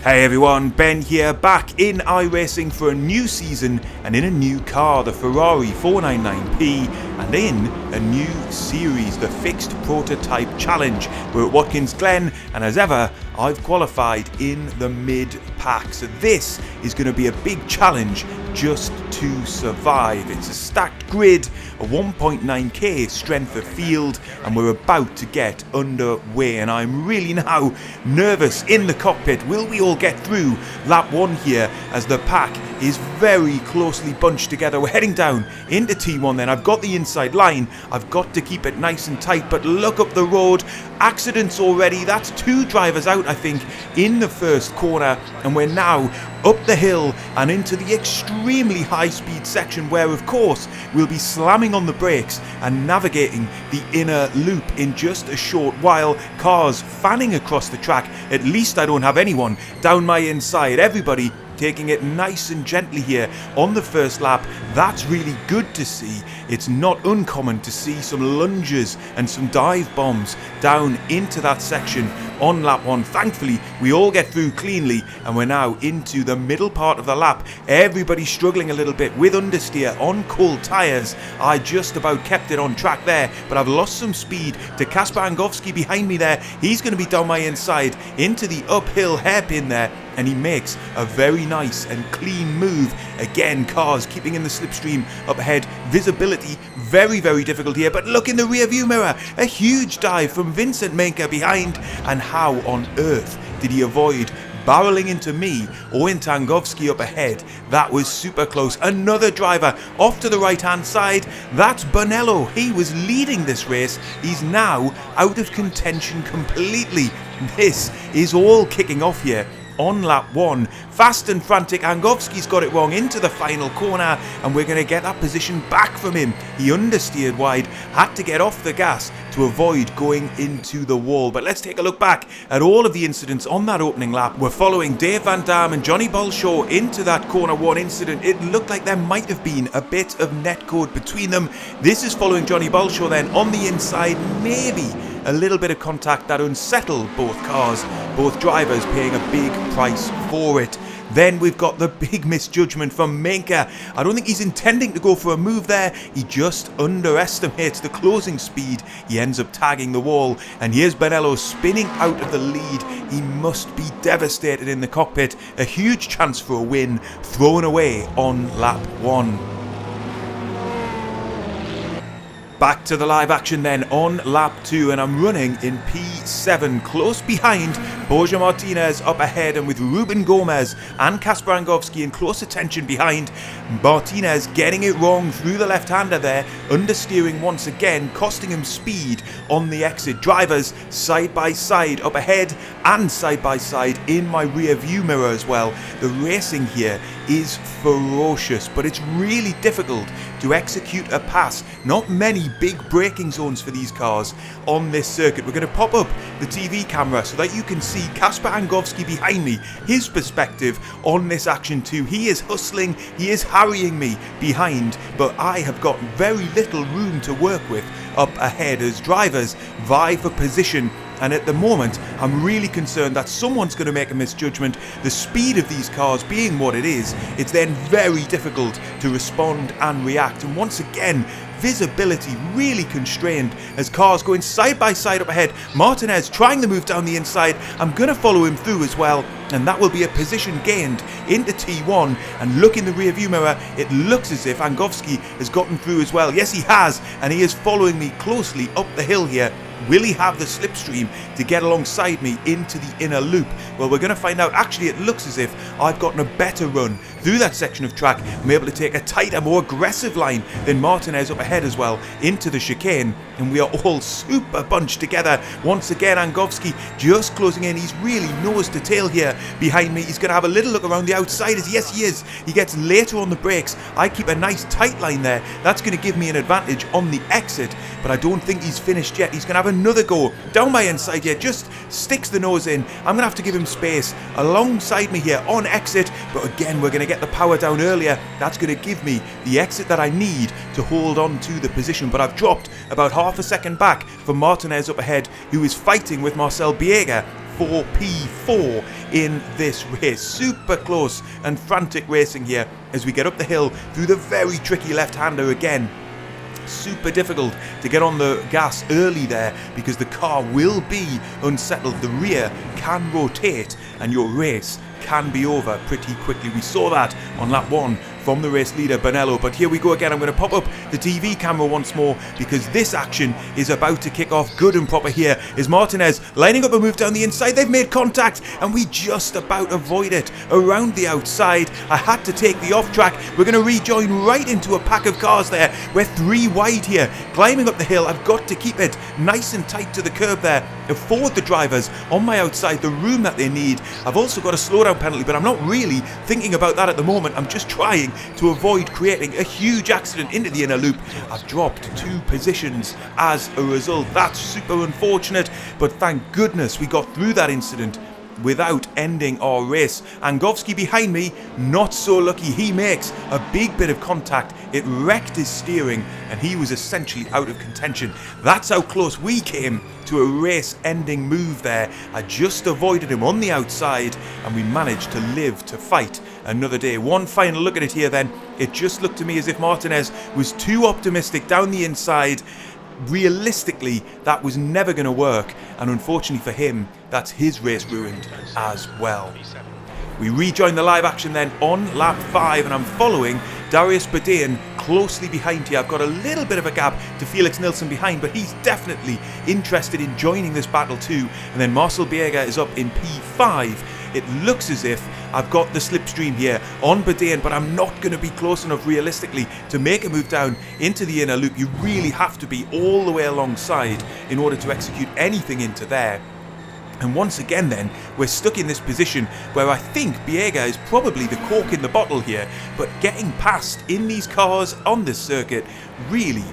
Hey everyone, Ben here, back in iRacing for a new season and in a new car, the Ferrari 499P, and in a new series, the Fixed Prototype Challenge. We're at Watkins Glen, and as ever, I've qualified in the mid-pack. So this is going to be a big challenge just to survive. It's a stacked grid, a 1.9k strength of field, and we're about to get underway. And I'm really now nervous in the cockpit. Will we all get through lap 1 here as the pack is very closely bunched together? We're heading down into T1 then. I've got the inside line. I've got to keep it nice and tight, but look up the road. Accidents already. That's 2 drivers out, I think, in the first corner, and we're now up the hill and into the extremely high speed section where of course we'll be slamming on the brakes and navigating the inner loop in just a short while. Cars fanning across the track. At least I don't have anyone down my inside. Everybody taking it nice and gently here on the first lap. That's really good to see. It's not uncommon to see some lunges and some dive bombs down into that section on lap 1. Thankfully, we all get through cleanly, and we're now into the middle part of the lap. Everybody's struggling a little bit with understeer on cold tyres. I just about kept it on track there, but I've lost some speed to Kasper Angowski behind me there. He's going to be down my inside into the uphill hairpin there, and he makes a very nice and clean move. Again, cars keeping in the slipstream up ahead. Visibility very, very difficult here, but look in the rear view mirror. A huge dive from Vincent Menke behind, and how on earth did he avoid barreling into me or into Angowski up ahead? That was super close. Another driver off to the right hand side. That's Bonello. He was leading this race. He's now out of contention completely. This is all kicking off here on lap 1. Fast and frantic. Angowski's got it wrong into the final corner, and we're going to get that position back from him. He understeered wide, had to get off the gas to avoid going into the wall. But let's take a look back at all of the incidents on that opening lap. We're following Dave Van Dam and Johnny Bolshaw into that corner 1 incident. It looked like there might have been a bit of netcode between them. This is following Johnny Bolshaw then on the inside. Maybe a little bit of contact that unsettled both cars, both drivers paying a big price for it. Then we've got the big misjudgment from Menke. I don't think he's intending to go for a move there. He just underestimates the closing speed. He ends up tagging the wall. And here's Bonello spinning out of the lead. He must be devastated in the cockpit. A huge chance for a win thrown away on lap 1. Back to the live action then on lap 2, and I'm running in P7, close behind Borja Martinez up ahead, and with Ruben Gomez and Kasper Angowski in close attention behind. Martinez getting it wrong through the left-hander there, understeering once again, costing him speed on the exit. Drivers side by side up ahead and side by side in my rear view mirror as well. The racing here is ferocious, but it's really difficult to execute a pass. Not many big braking zones for these cars on this circuit. We're going to pop up the TV camera so that you can see Kasper Angowski behind me, his perspective on this action too. He is hustling, he is harrying me behind, but I have got very little room to work with up ahead as drivers vie for position. And at the moment, I'm really concerned that someone's going to make a misjudgment. The speed of these cars being what it is, it's then very difficult to respond and react. And once again, visibility really constrained as cars going side by side up ahead. Martinez trying the move down the inside. I'm going to follow him through as well, and that will be a position gained into T1. And look in the rear view mirror, it looks as if Angowski has gotten through as well. Yes, he has, and he is following me closely up the hill here. Will he have the slipstream to get alongside me into the inner loop? Well, we're going to find out. Actually, it looks as if I've gotten a better run through that section of track. I'm able to take a tighter, more aggressive line than Martinez up ahead as well into the chicane, and we are all super bunched together. Once again, Angowski just closing in. He's really nose to tail here behind me. He's going to have a little look around the outside. Yes, he is. He gets later on the brakes. I keep a nice tight line there. That's going to give me an advantage on the exit, but I don't think he's finished yet. He's going to have another go down my inside here. Just sticks the nose in. I'm going to have to give him space alongside me here on exit, but again, we're going to get the power down earlier. That's going to give me the exit that I need to hold on to the position, but I've dropped about half a second back from Martinez up ahead, who is fighting with Marcel Biega for P4 in this race. Super close and frantic racing here as we get up the hill through the very tricky left-hander again. Super difficult to get on the gas early there because the car will be unsettled. The rear can rotate and your race can be over pretty quickly. We saw that on lap 1 from the race leader Bonello, but here we go again. I'm going to pop up the TV camera once more because this action is about to kick off good and proper here. Is Martinez lining up a move down the inside? They've made contact and we just about avoid it around the outside. I had to take the off track. We're going to rejoin right into a pack of cars there. We're 3 wide here, climbing up the hill. I've got to keep it nice and tight to the curb there, afford the drivers on my outside the room that they need. I've also got a slowdown penalty, but I'm not really thinking about that at the moment. I'm just trying to avoid creating a huge accident into the inner loop. I've dropped 2 positions as a result. That's super unfortunate, but thank goodness we got through that incident without ending our race. Angovski behind me, not so lucky. He makes a big bit of contact. It wrecked his steering and he was essentially out of contention. That's how close we came to a race-ending move there. I just avoided him on the outside and we managed to live to fight another day. One final look at it here then. It just looked to me as if Martinez was too optimistic down the inside. Realistically, that was never going to work, and unfortunately for him, that's his race ruined as well. We rejoin the live action then on lap 5, and I'm following Darius Badain closely behind here. I've got a little bit of a gap to Felix Nilsson behind, but he's definitely interested in joining this battle too. And then Marcel Biega is up in P5. It looks as if I've got the slipstream here on Badain, but I'm not going to be close enough realistically to make a move down into the inner loop. You really have to be all the way alongside in order to execute anything into there. And once again then, we're stuck in this position where I think Biega is probably the cork in the bottle here, but getting past in these cars on this circuit, really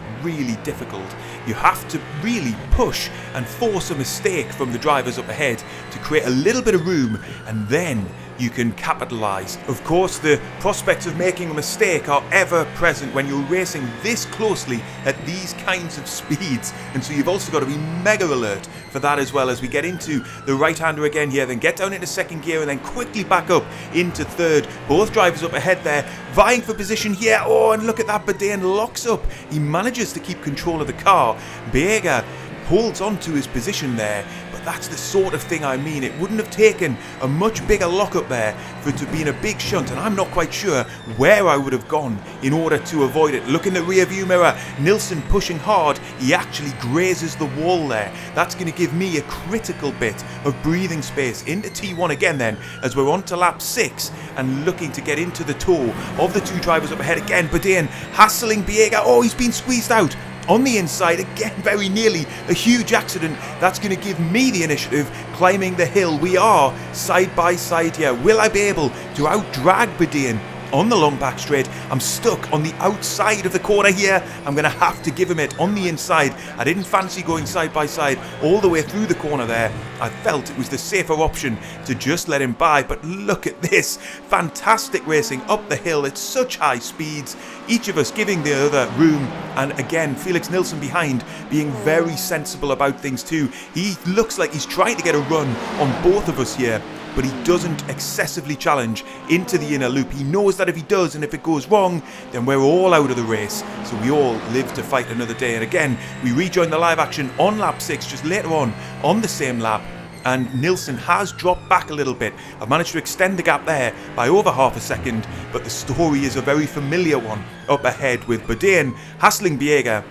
difficult. You have to really push and force a mistake from the drivers up ahead to create a little bit of room, and then you can capitalise. Of course, the prospects of making a mistake are ever present when you're racing this closely at these kinds of speeds, and so you've also got to be mega alert for that as well. As we get into the right-hander again here, then get down into second gear and then quickly back up into third. Both drivers up ahead there, vying for position here. Oh, and look at that, Badain locks up. He manages to keep control of the car. Biega holds on to his position there, but that's the sort of thing I mean. It wouldn't have taken a much bigger lockup there for it to be in a big shunt, and I'm not quite sure where I would have gone in order to avoid it. Look in the rear view mirror, Nilsson pushing hard. He actually grazes the wall there. That's going to give me a critical bit of breathing space into T1 again then, as we're on to lap 6 and looking to get into the tow of the 2 drivers up ahead again. Badain hassling Biega. Oh, he's been squeezed out on the inside again, very nearly a huge accident. That's going to give me the initiative climbing the hill. We are side by side here. Will I be able to out-drag Badain on the long back straight? I'm stuck on the outside of the corner here. I'm going to have to give him it on the inside. I didn't fancy going side by side all the way through the corner there. I felt it was the safer option to just let him by, but look at this. Fantastic racing up the hill at such high speeds, each of us giving the other room, and again Felix Nilsson behind being very sensible about things too. He looks like he's trying to get a run on both of us here, but he doesn't excessively challenge into the inner loop. He knows that if he does and if it goes wrong, then we're all out of the race, so we all live to fight another day. And again, we rejoin the live action on lap 6 just later on the same lap, and Nilsson has dropped back a little bit. I've managed to extend the gap there by over half a second, but the story is a very familiar one up ahead with Badain hassling Biega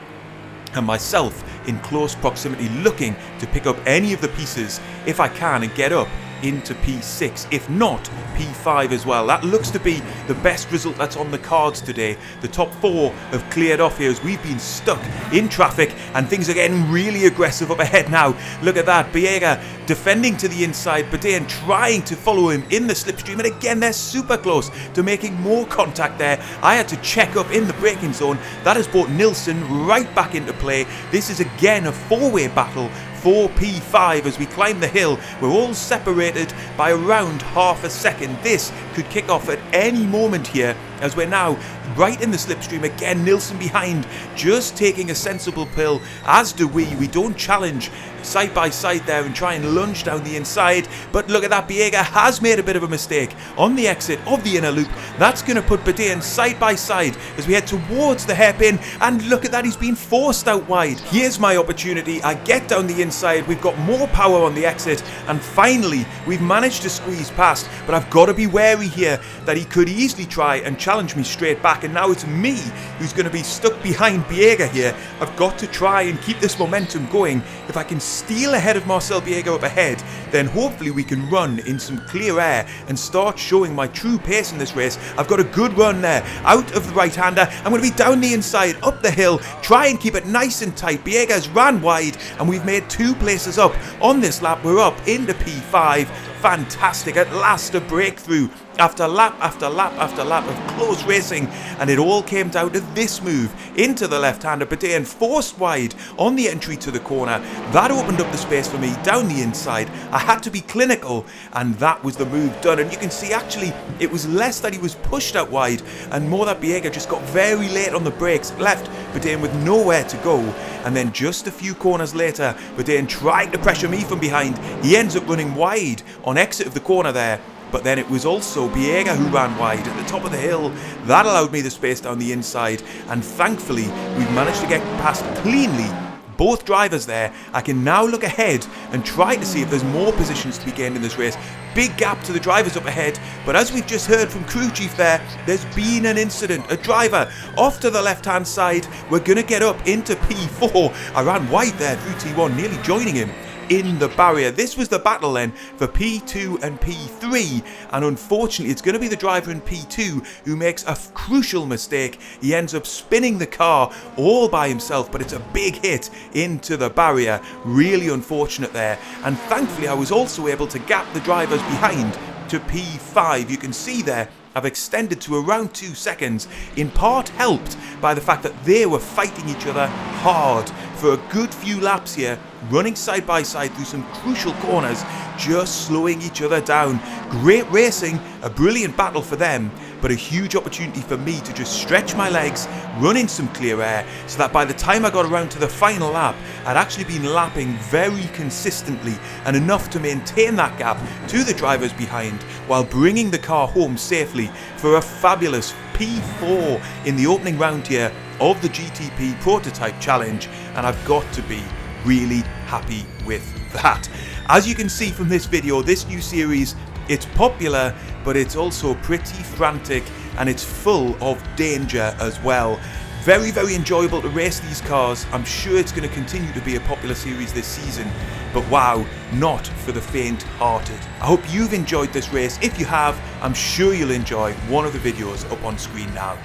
and myself in close proximity, looking to pick up any of the pieces if I can and get up into P6, if not P5 as well. That looks to be the best result that's on the cards today. The top 4 have cleared off here as we've been stuck in traffic and things are getting really aggressive up ahead now. Look at that, Biega defending to the inside, Badain trying to follow him in the slipstream, and again they're super close to making more contact there. I had to check up in the braking zone. That has brought Nilsson right back into play. This is again a 4-way battle for P5 as we climb the hill. We're all separated by around half a second. This could kick off at any moment here as we're now right in the slipstream again. Nilsson behind, just taking a sensible pill, as do we. We don't challenge side by side there and try and lunge down the inside, but look at that, Biega has made a bit of a mistake on the exit of the inner loop. That's going to put Badin side by side as we head towards the hairpin, and look at that, he's been forced out wide. Here's my opportunity, I get down the inside, we've got more power on the exit, and finally we've managed to squeeze past, but I've got to be wary here that he could easily try and challenge me straight back, and now it's me who's going to be stuck behind Biega here. I've got to try and keep this momentum going. If I can steal ahead of Marcel Biega up ahead, then hopefully we can run in some clear air and start showing my true pace in this race. I've got a good run there, out of the right-hander. I'm going to be down the inside, up the hill, try and keep it nice and tight. Biega's ran wide, and we've made 2 places up on this lap. We're up into P5. Fantastic, at last a breakthrough after lap after lap after lap of close racing, and it all came down to this move into the left-hander. Badin forced wide on the entry to the corner. That opened up the space for me down the inside. I had to be clinical, and that was the move done. And you can see actually it was less that he was pushed out wide and more that Biega just got very late on the brakes, left Badin with nowhere to go. And then just a few corners later, Badin tried to pressure me from behind. He ends up running wide on exit of the corner there. But then it was also Biega who ran wide at the top of the hill. That allowed me the space down the inside, and thankfully we've managed to get past cleanly both drivers there. I can now look ahead and try to see if there's more positions to be gained in this race. Big gap to the drivers up ahead, but as we've just heard from crew chief there's been an incident. A driver off to the left hand side. We're going to get up into P4. I ran wide there through T1, nearly joining him in the barrier. This was the battle then for P2 and P3, and unfortunately it's going to be the driver in P2 who makes a crucial mistake. He ends up spinning the car all by himself, but it's a big hit into the barrier. Really unfortunate there, and thankfully I was also able to gap the drivers behind to P5. You can see there I've extended to around 2 seconds, in part helped by the fact that they were fighting each other hard for a good few laps here, running side by side through some crucial corners, just slowing each other down. Great racing, a brilliant battle for them, but a huge opportunity for me to just stretch my legs, run in some clear air, so that by the time I got around to the final lap, I'd actually been lapping very consistently and enough to maintain that gap to the drivers behind while bringing the car home safely for a fabulous P4 in the opening round here of the GTP Prototype Challenge, and I've got to be really happy with that. As you can see from this video, this new series, it's popular, but it's also pretty frantic, and it's full of danger as well. Very, very enjoyable to race these cars. I'm sure it's going to continue to be a popular series this season, but wow, not for the faint-hearted. I hope you've enjoyed this race. If you have, I'm sure you'll enjoy one of the videos up on screen now.